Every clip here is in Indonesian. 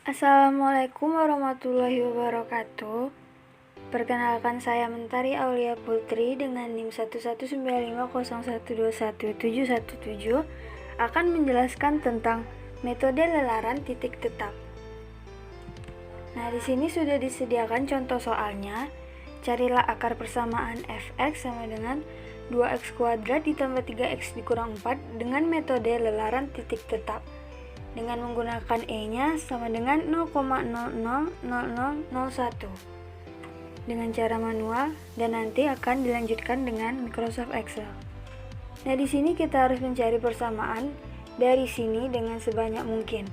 Assalamualaikum warahmatullahi wabarakatuh. Perkenalkan, saya Mentari Aulia Putri dengan NIM 11950121717 akan menjelaskan tentang metode lelaran titik tetap. Nah, di sini sudah disediakan contoh soalnya. Carilah akar persamaan fx sama dengan 2x kuadrat ditambah 3x dikurang 4 dengan metode lelaran titik tetap dengan menggunakan E-nya sama dengan 0,000001 dengan cara manual, dan nanti akan dilanjutkan dengan Microsoft Excel. Nah, di sini kita harus mencari persamaan dari sini dengan sebanyak mungkin.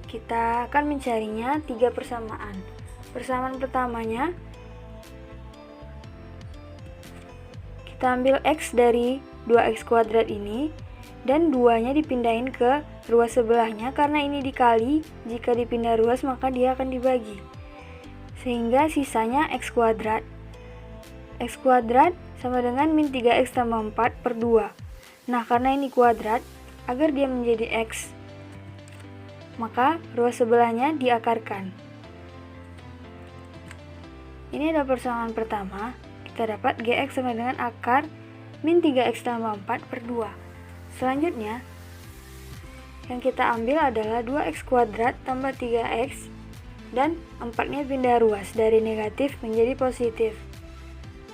Kita akan mencarinya 3 persamaan. Persamaan pertamanya, kita ambil X dari 2X kuadrat ini, dan 2-nya dipindahin ke ruas sebelahnya karena ini dikali, jika dipindah ruas maka dia akan dibagi. Sehingga sisanya X kuadrat. X kuadrat sama dengan min 3X tambah 4 per 2. Nah, karena ini kuadrat, agar dia menjadi X, maka ruas sebelahnya diakarkan. Ini adalah persamaan pertama. Kita dapat GX sama dengan akar min 3X tambah 4 per 2. Selanjutnya, yang kita ambil adalah 2X kuadrat tambah 3X, dan 4-nya pindah ruas dari negatif menjadi positif.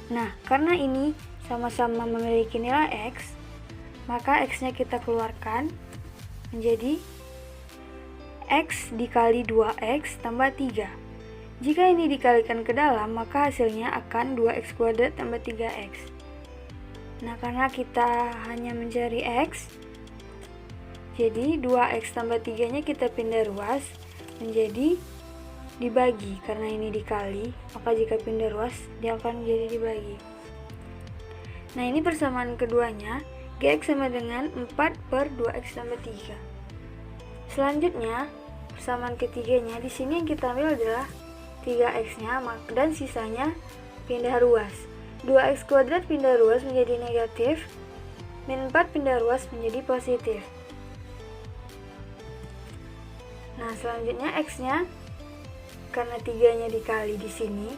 Nah, karena ini sama-sama memiliki nilai X, maka X-nya kita keluarkan menjadi X dikali 2X tambah 3. Jika ini dikalikan ke dalam, maka hasilnya akan 2X kuadrat tambah 3X. Nah, karena kita hanya mencari X, jadi 2X tambah 3-nya kita pindah ruas menjadi dibagi. Karena ini dikali, maka jika pindah ruas dia akan jadi dibagi. Nah, ini persamaan keduanya, GX sama dengan 4 per 2X tambah 3. Selanjutnya, persamaan ketiganya, di sini yang kita ambil adalah 3X-nya dan sisanya pindah ruas. 2X kuadrat pindah ruas menjadi negatif, min 4 pindah ruas menjadi positif. Nah, selanjutnya X-nya, karena 3-nya dikali di sini,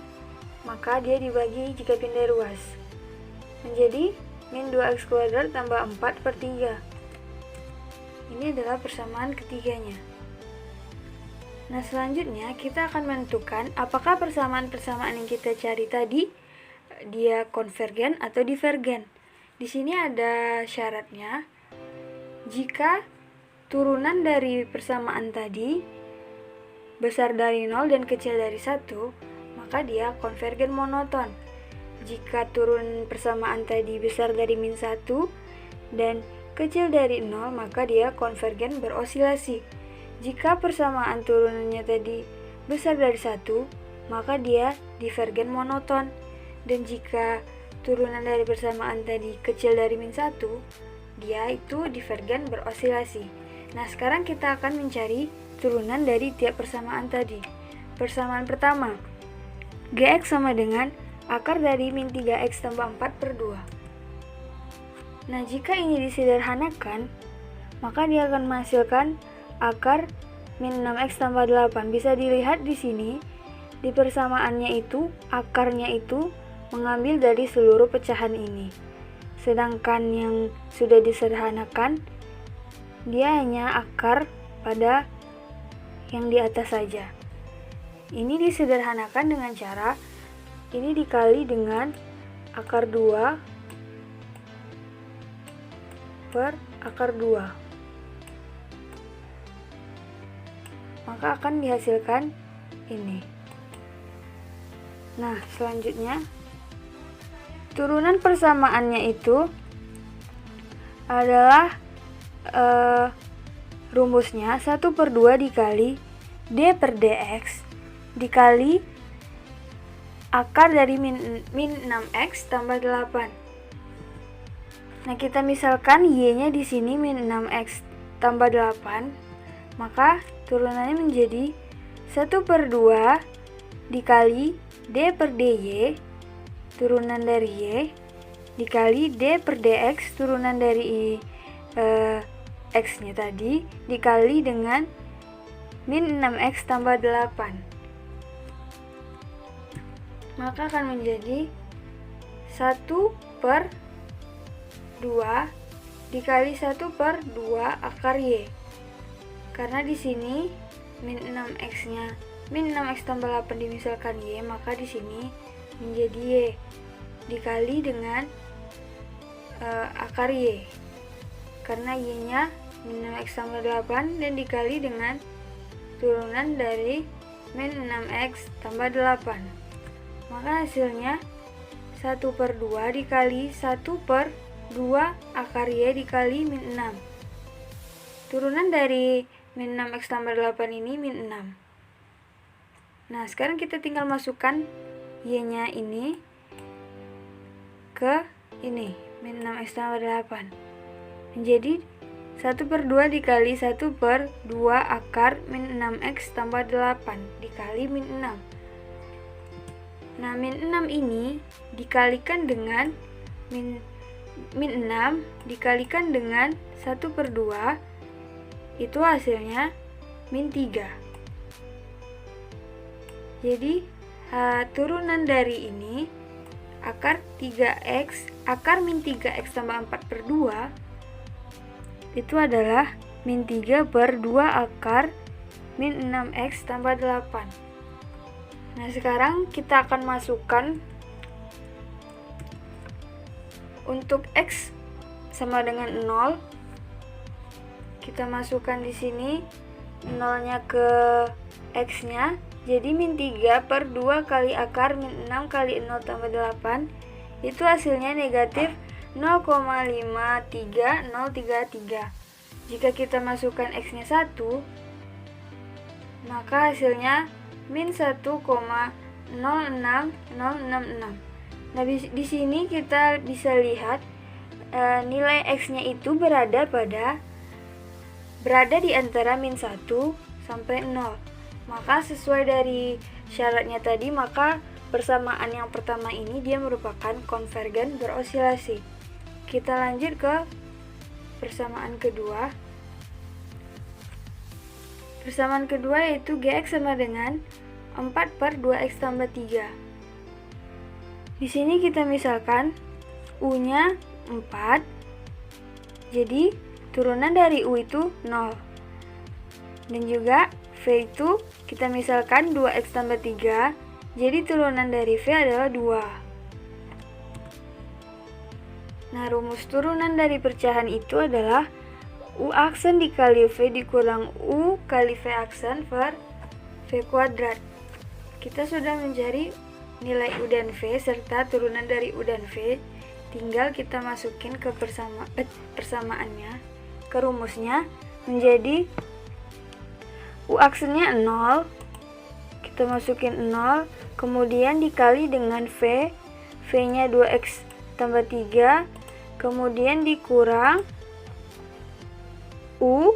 maka dia dibagi jika pindah ruas menjadi min 2X kuadrat tambah 4 per 3. Ini adalah persamaan ketiganya. Nah, selanjutnya kita akan menentukan apakah persamaan-persamaan yang kita cari tadi dia konvergen atau divergen. Di sini ada syaratnya. Jika turunan dari persamaan tadi besar dari 0 dan kecil dari 1, maka dia konvergen monoton. Jika turun persamaan tadi besar dari min 1 dan kecil dari 0, maka dia konvergen berosilasi. Jika persamaan turunannya tadi besar dari 1, maka dia divergen monoton. Dan jika turunan dari persamaan tadi kecil dari min 1, dia itu divergen berosilasi. Nah, sekarang kita akan mencari turunan dari tiap persamaan tadi. Persamaan pertama, GX sama dengan akar dari min 3X tambah 4 per 2. Nah, jika ini disederhanakan, maka dia akan menghasilkan akar min 6X tambah 8. Bisa dilihat di sini, di persamaannya itu, akarnya itu mengambil dari seluruh pecahan ini. Sedangkan yang sudah disederhanakan, dia hanya akar pada yang di atas saja. Ini disederhanakan dengan cara ini dikali dengan akar 2 per akar 2. Maka akan dihasilkan ini. Nah, selanjutnya turunan persamaannya itu adalah rumusnya 1 per 2 dikali D per DX dikali akar dari min 6X tambah 8. Nah, kita misalkan Y-nya di sini min 6X tambah 8, maka turunannya menjadi 1 per 2 dikali D per DY turunan dari Y dikali D per DX turunan dari X-nya tadi dikali dengan min 6x tambah 8. Maka akan menjadi 1/2 dikali 1/2 akar Y. Karena di sini min 6x-nya, min 6x tambah 8 dimisalkan Y, maka di sini menjadi Y dikali dengan akar Y. Karena Y-nya min 6x tambah 8 dan dikali dengan turunan dari min 6x tambah 8. Maka hasilnya 1/2 dikali 1/2 akar Y dikali min 6. Turunan dari min 6x tambah 8 ini min 6. Nah, sekarang kita tinggal masukkan Y-nya ini ke ini, min 6x tambah 8. Menjadi 1/2 dikali 1/2 akar min 6x tambah 8 dikali min 6. Nah, min 6 ini dikalikan dengan min 6 dikalikan dengan 1/2, itu hasilnya min 3. Jadi turunan dari ini akar min 3x tambah 4/2 itu adalah min 3/2 akar min 6x tambah 8. Nah, sekarang kita akan masukkan untuk x sama dengan 0. Kita masukkan di sini 0-nya ke x-nya. Jadi min 3/2 kali akar min 6 kali 0 tambah 8 itu hasilnya negatif 0,53033. Jika kita masukkan x-nya 1, maka hasilnya min 1,06066. Nah, di sini kita bisa lihat nilai x-nya itu berada di antara min 1 sampai 0. Maka sesuai dari syaratnya tadi, maka persamaan yang pertama ini dia merupakan konvergen berosilasi. Kita lanjut ke persamaan kedua. Persamaan kedua yaitu Gx sama dengan 4/2x tambah 3. Di sini kita misalkan U-nya 4. Jadi turunan dari U itu 0. Dan juga V itu kita misalkan 2x tambah 3. Jadi turunan dari V adalah 2. Nah, rumus turunan dari pecahan itu adalah U aksen dikali V dikurang U kali V aksen per V kuadrat. Kita sudah mencari nilai U dan V serta turunan dari U dan V. Tinggal kita masukin ke persamaannya, ke rumusnya, menjadi U aksennya 0. Kita masukin 0, kemudian dikali dengan V. V-nya 2x tambah 3, kemudian dikurang U,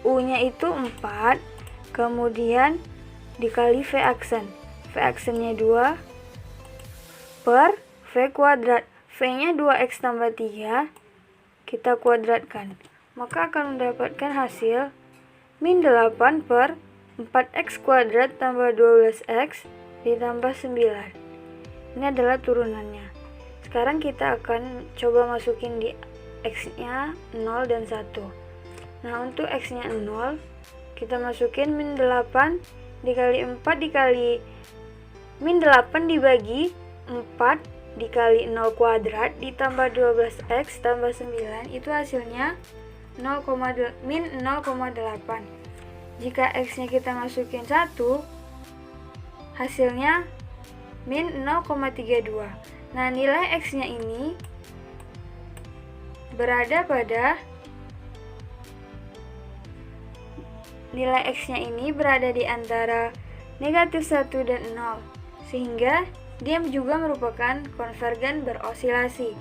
U-nya itu 4, kemudian dikali V aksen. V aksennya 2 per V kuadrat. V-nya 2x tambah 3, kita kuadratkan. Maka akan mendapatkan hasil min 8 per 4x kuadrat tambah 12x ditambah 9. Ini adalah turunannya. Sekarang kita akan coba masukin di x-nya 0 dan 1. Nah, untuk x-nya 0, kita masukin min 8 dikali 4 dikali min 8 dibagi 4 dikali 0 kuadrat ditambah 12x tambah 9, itu hasilnya min 0,8. Jika x-nya kita masukin 1, hasilnya min 0,32. Nah, nilai x-nya ini berada di antara negatif 1 dan 0, sehingga dia juga merupakan konvergen berosilasi.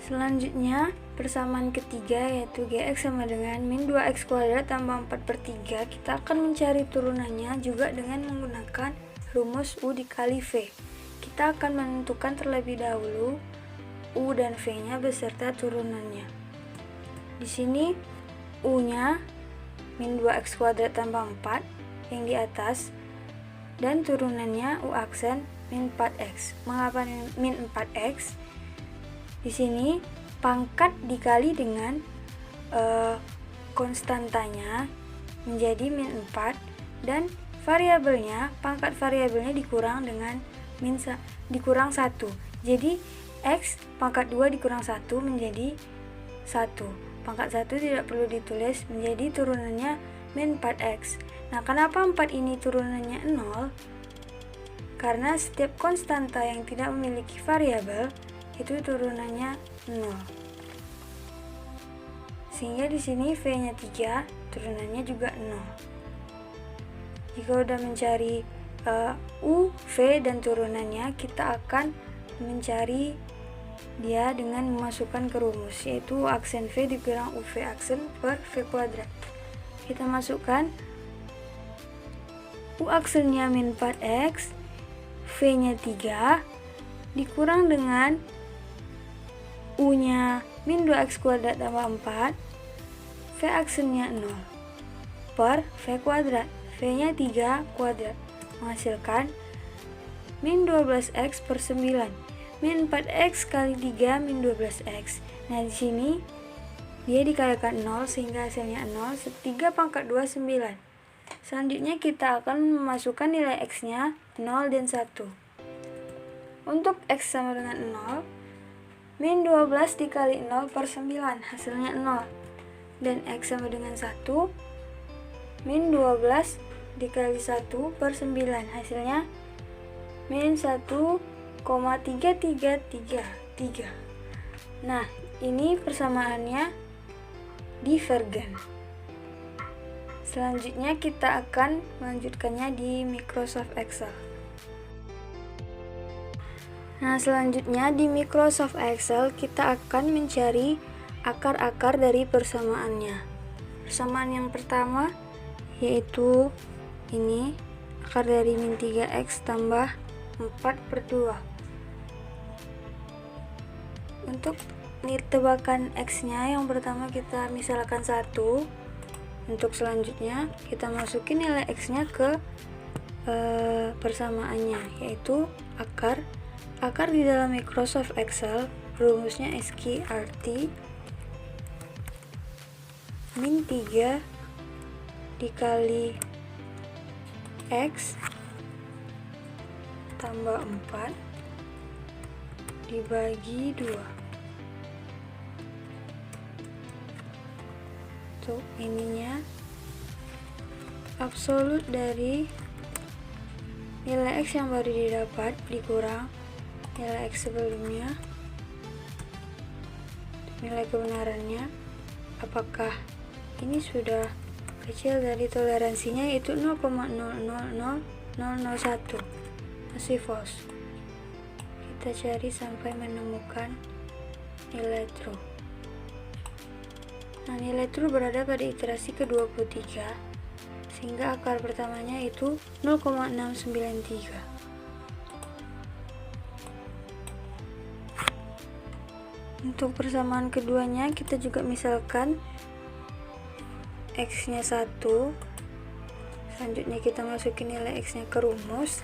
Selanjutnya, persamaan ketiga yaitu Gx sama dengan min 2x kuadrat tambah 4/3. Kita akan mencari turunannya juga dengan menggunakan rumus U dikali V. Kita akan menentukan terlebih dahulu U dan V-nya beserta turunannya. Di sini U-nya min 2x kuadrat tambah 4 yang di atas, dan turunannya U aksen min 4x. Mengapa min 4x? Di sini pangkat dikali dengan konstantanya menjadi min 4, dan variabelnya, pangkat variabelnya dikurang dengan dikurang 1. Jadi x pangkat 2 dikurang 1 menjadi 1. Pangkat 1 tidak perlu ditulis, menjadi turunannya min 4x. Nah, kenapa 4 ini turunannya 0? Karena setiap konstanta yang tidak memiliki variabel itu turunannya 0. Sehingga di sini V-nya 3, turunannya juga 0. Jika udah mencari U, V, dan turunannya, kita akan mencari dia dengan memasukkan ke rumus, yaitu aksen V dikurang UV aksen per V kuadrat. Kita masukkan U aksennya min 4x, V-nya 3, dikurang dengan U-nya min 2x kuadrat tambah 4, V aksennya 0, per V kuadrat, V-nya 3 kuadrat, menghasilkan min 12x per 9. Min 4x kali 3 min 12x. Nah, di sini dia dikalikan 0 sehingga hasilnya 0. 3 pangkat 2 9. Selanjutnya kita akan memasukkan nilai x-nya 0 dan 1. Untuk x sama dengan 0, min 12 dikali 0 per 9, hasilnya 0. Dan x sama dengan 1, min 12 dikali 1 per 9, hasilnya min 1,3333. Nah, ini persamaannya divergen. Selanjutnya kita akan melanjutkannya di Microsoft Excel. Nah, selanjutnya di Microsoft Excel kita akan mencari akar-akar dari persamaannya. Persamaan yang pertama yaitu ini, akar dari min 3x tambah 4/2. Untuk tebakan x-nya, yang pertama kita misalkan 1. Untuk selanjutnya kita masukin nilai x-nya ke persamaannya, yaitu akar di dalam Microsoft Excel rumusnya SQRT min 3 dikali x tambah 4 dibagi 2. Untuk ininya absolut dari nilai x yang baru didapat dikurang nilai x sebelumnya, nilai kebenarannya apakah ini sudah kecil dari toleransinya, yaitu 0,000001, masih false. Kita cari sampai menemukan nilai true. Nah, nilai true berada pada iterasi ke-23, sehingga akar pertamanya itu 0,693. Untuk persamaan keduanya kita juga misalkan x-nya 1. Selanjutnya kita masukin nilai x-nya ke rumus.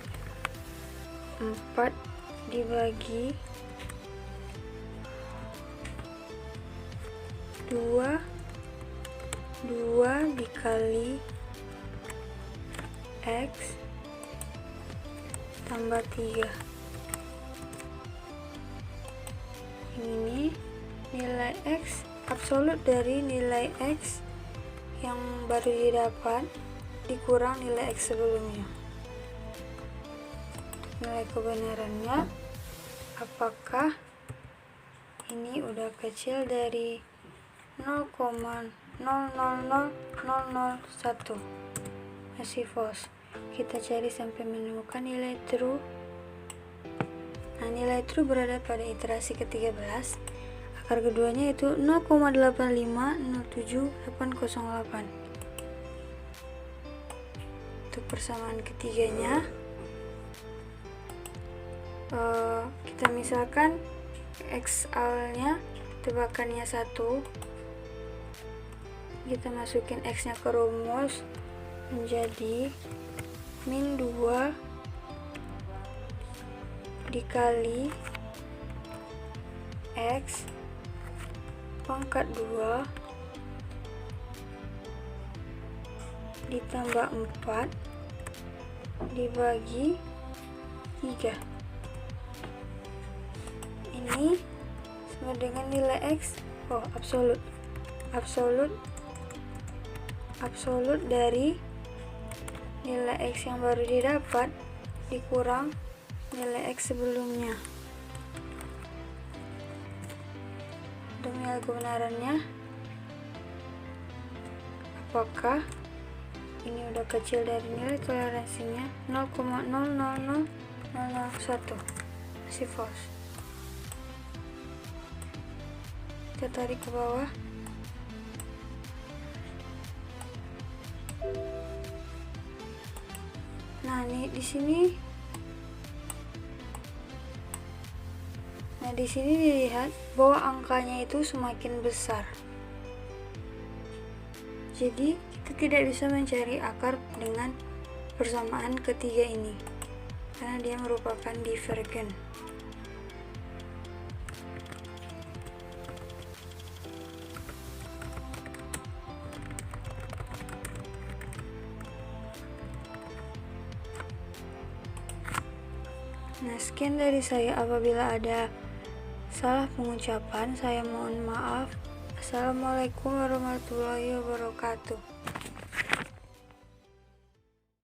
4 dibagi 2 dikali x tambah 3. Ini nilai x absolut dari nilai x yang baru didapat dikurang nilai x sebelumnya. Nilai kebenarannya apakah ini udah kecil dari 0,000001, masih false. Kita cari sampai menemukan nilai true. Nah, nilai true berada pada iterasi ke-13. Akar keduanya itu 0,8507808. Untuk persamaan ketiganya kita misalkan x awalnya tebakannya 1, kita masukin X nya ke rumus, menjadi min 2 dikali X pangkat 2 ditambah 4 dibagi 3. Ini sama dengan nilai X, absolut dari nilai X yang baru didapat dikurang nilai X sebelumnya. Demi hal kebenarannya, apakah ini udah kecil dari nilai toleransinya 0,000001, masih false. Kita tarik ke bawah. Nah, di sini dilihat bahwa angkanya itu semakin besar. Jadi, kita tidak bisa mencari akar dengan persamaan ketiga ini karena dia merupakan divergen. Nah, sekian dari saya. Apabila ada salah pengucapan, saya mohon maaf. Assalamualaikum warahmatullahi wabarakatuh.